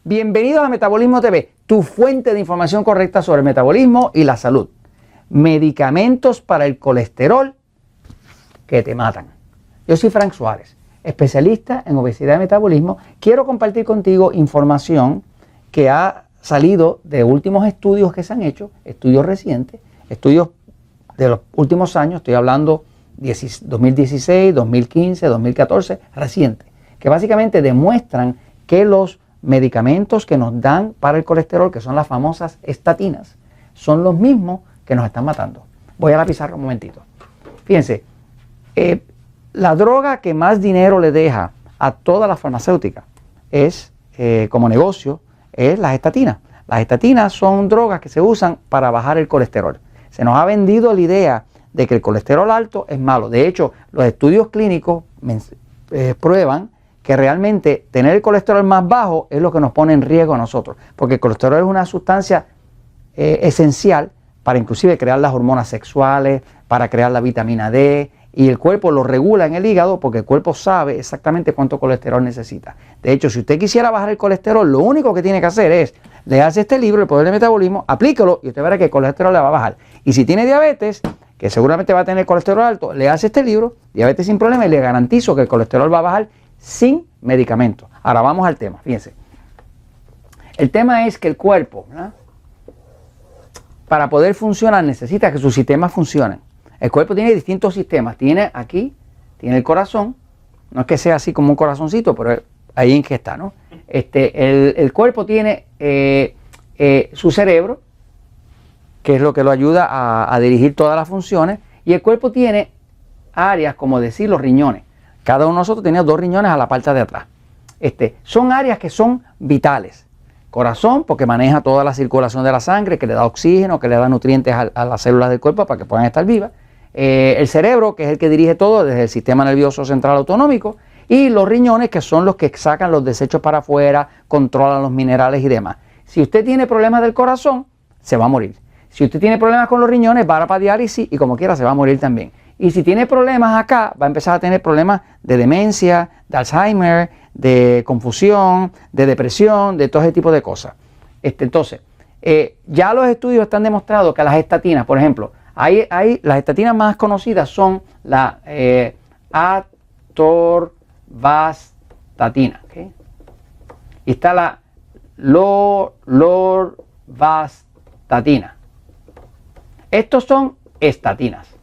Bienvenidos a Metabolismo TV, tu fuente de información correcta sobre el metabolismo y la salud. Medicamentos para el colesterol que te matan. Yo soy Frank Suárez, especialista en obesidad y metabolismo. Quiero compartir contigo información que ha salido de últimos estudios que se han hecho, estudios recientes, estudios de los últimos años, estoy hablando 2016, 2015, 2014, recientes, que básicamente demuestran que los medicamentos que nos dan para el colesterol, que son las famosas estatinas, son los mismos que nos están matando. Voy a la pizarra un momentito. Fíjense, la droga que más dinero le deja a todas las farmacéuticas es, como negocio, es las estatinas. Las estatinas son drogas que se usan para bajar el colesterol. Se nos ha vendido la idea de que el colesterol alto es malo. De hecho, los estudios clínicos prueban que realmente tener el colesterol más bajo es lo que nos pone en riesgo a nosotros, porque el colesterol es una sustancia esencial para inclusive crear las hormonas sexuales, para crear la vitamina D, y el cuerpo lo regula en el hígado porque el cuerpo sabe exactamente cuánto colesterol necesita. De hecho, si usted quisiera bajar el colesterol, lo único que tiene que hacer es leerse este libro, El Poder del Metabolismo, aplíquelo y usted verá que el colesterol le va a bajar. Y si tiene diabetes, que seguramente va a tener colesterol alto, léase este libro, Diabetes sin Problema, y le garantizo que el colesterol va a bajar sin medicamentos. Ahora vamos al tema, fíjense. El tema es que el cuerpo, ¿verdad?, para poder funcionar necesita que sus sistemas funcionen. El cuerpo tiene distintos sistemas. Tiene aquí, tiene el corazón, no es que sea así como un corazoncito, pero ahí en que está, ¿no? El cuerpo tiene su cerebro, que es lo que lo ayuda a dirigir todas las funciones, y el cuerpo tiene áreas, como decir, los riñones. Cada uno de nosotros tiene 2 riñones a la parte de atrás. Son áreas que son vitales. Corazón, porque maneja toda la circulación de la sangre, que le da oxígeno, que le da nutrientes a las células del cuerpo para que puedan estar vivas. El cerebro, que es el que dirige todo desde el sistema nervioso central autonómico. Y los riñones, que son los que sacan los desechos para afuera, controlan los minerales y demás. Si usted tiene problemas del corazón, se va a morir. Si usted tiene problemas con los riñones, va para diálisis y como quiera se va a morir también. Y si tiene problemas acá, va a empezar a tener problemas de demencia, de Alzheimer, de confusión, de depresión, de todo ese tipo de cosas. Entonces, ya los estudios están demostrado que las estatinas, por ejemplo, las estatinas más conocidas son la atorvastatina, ¿okay? Y está la lorvastatina. Estos son estatinas.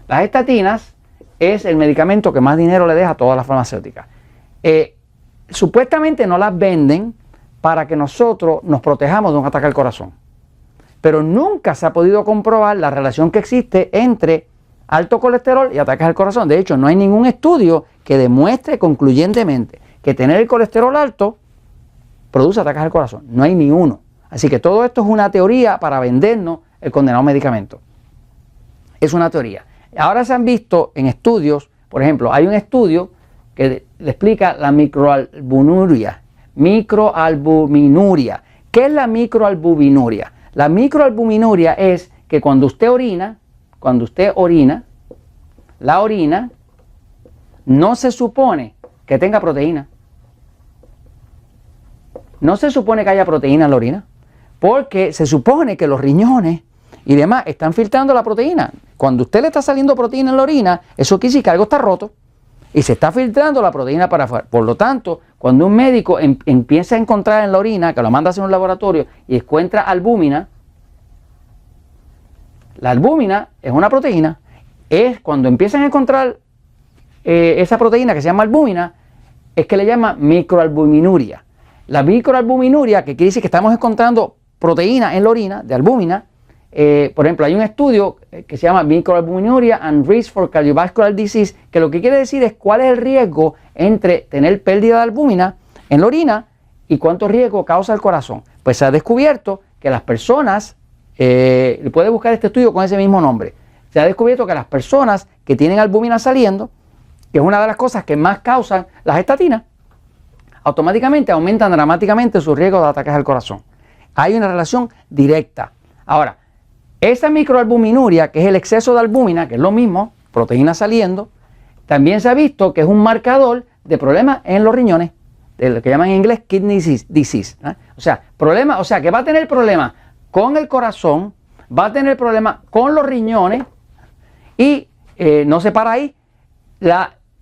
Las estatinas es el medicamento que más dinero le deja a todas las farmacéuticas. Supuestamente no las venden para que nosotros nos protejamos de un ataque al corazón. Pero nunca se ha podido comprobar la relación que existe entre alto colesterol y ataques al corazón. De hecho, no hay ningún estudio que demuestre concluyentemente que tener el colesterol alto produce ataques al corazón. No hay ni uno. Así que todo esto es una teoría para vendernos el condenado medicamento. Es una teoría. Ahora se han visto en estudios, por ejemplo, hay un estudio que le explica la microalbuminuria. Microalbuminuria. ¿Qué es la microalbuminuria? La microalbuminuria es que cuando usted orina, la orina no se supone que tenga proteína. No se supone que haya proteína en la orina, porque se supone que los riñones y demás están filtrando la proteína. Cuando usted le está saliendo proteína en la orina, eso quiere decir que algo está roto y se está filtrando la proteína para afuera. Por lo tanto, cuando un médico empieza a encontrar en la orina, que lo manda a hacer un laboratorio y encuentra albúmina, la albúmina es una proteína. Es cuando empiezan a encontrar esa proteína que se llama albúmina, es que le llama microalbuminuria. La microalbuminuria, que quiere decir que estamos encontrando proteína en la orina de albúmina. Por ejemplo, hay un estudio que se llama Microalbuminuria and Risk for Cardiovascular Disease, que lo que quiere decir es cuál es el riesgo entre tener pérdida de albúmina en la orina y cuánto riesgo causa el corazón. Pues se ha descubierto que las personas, puede buscar este estudio con ese mismo nombre, se ha descubierto que las personas que tienen albúmina saliendo, que es una de las cosas que más causan las estatinas, automáticamente aumentan dramáticamente su riesgo de ataques al corazón. Hay una relación directa. Ahora, esa microalbuminuria, que es el exceso de albúmina, que es lo mismo, proteína saliendo, también se ha visto que es un marcador de problemas en los riñones. de lo que llaman en inglés kidney disease. O sea, que va a tener problemas con el corazón, va a tener problemas con los riñones y no se para ahí.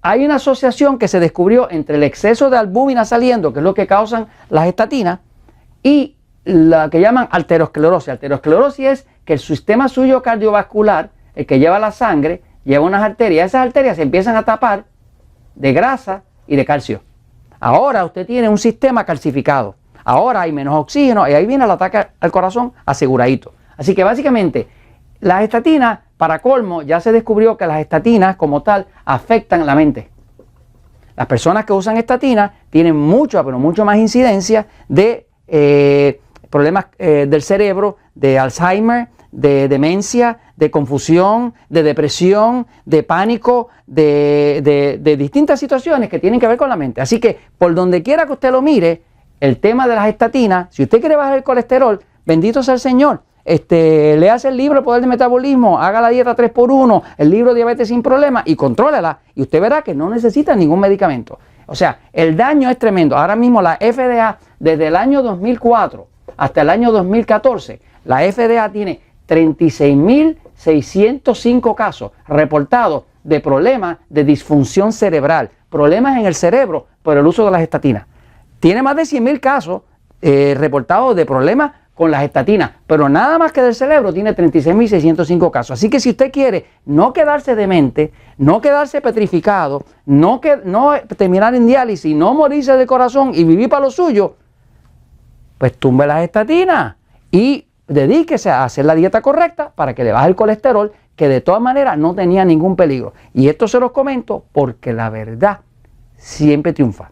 Hay una asociación que se descubrió entre el exceso de albúmina saliendo, que es lo que causan las estatinas, y la que llaman arteriosclerosis. Arteriosclerosis es que el sistema suyo cardiovascular, el que lleva la sangre, lleva unas arterias. Esas arterias se empiezan a tapar de grasa y de calcio. Ahora usted tiene un sistema calcificado. Ahora hay menos oxígeno y ahí viene el ataque al corazón aseguradito. Así que básicamente las estatinas, para colmo, ya se descubrió que las estatinas como tal afectan la mente. Las personas que usan estatinas tienen mucho más incidencia de problemas del cerebro, de Alzheimer, de demencia, de confusión, de depresión, de pánico, de distintas situaciones que tienen que ver con la mente. Así que por donde quiera que usted lo mire, el tema de las estatinas, si usted quiere bajar el colesterol, bendito sea el Señor, léase el libro El Poder del Metabolismo, haga la dieta 3x1, el libro Diabetes sin Problemas y contrólela y usted verá que no necesita ningún medicamento. O sea, el daño es tremendo. Ahora mismo la FDA, desde el año 2004 hasta el año 2014, la FDA tiene 36.605 casos reportados de problemas de disfunción cerebral, problemas en el cerebro por el uso de las estatinas. Tiene más de 100.000 casos reportados de problemas con las estatinas, pero nada más que del cerebro tiene 36.605 casos. Así que si usted quiere no quedarse demente, no quedarse petrificado, no terminar en diálisis, no morirse de corazón y vivir para lo suyo, pues tumbe las estatinas y dedíquese a hacer la dieta correcta para que le baje el colesterol, que de todas maneras no tenía ningún peligro. Y esto se los comento porque la verdad siempre triunfa.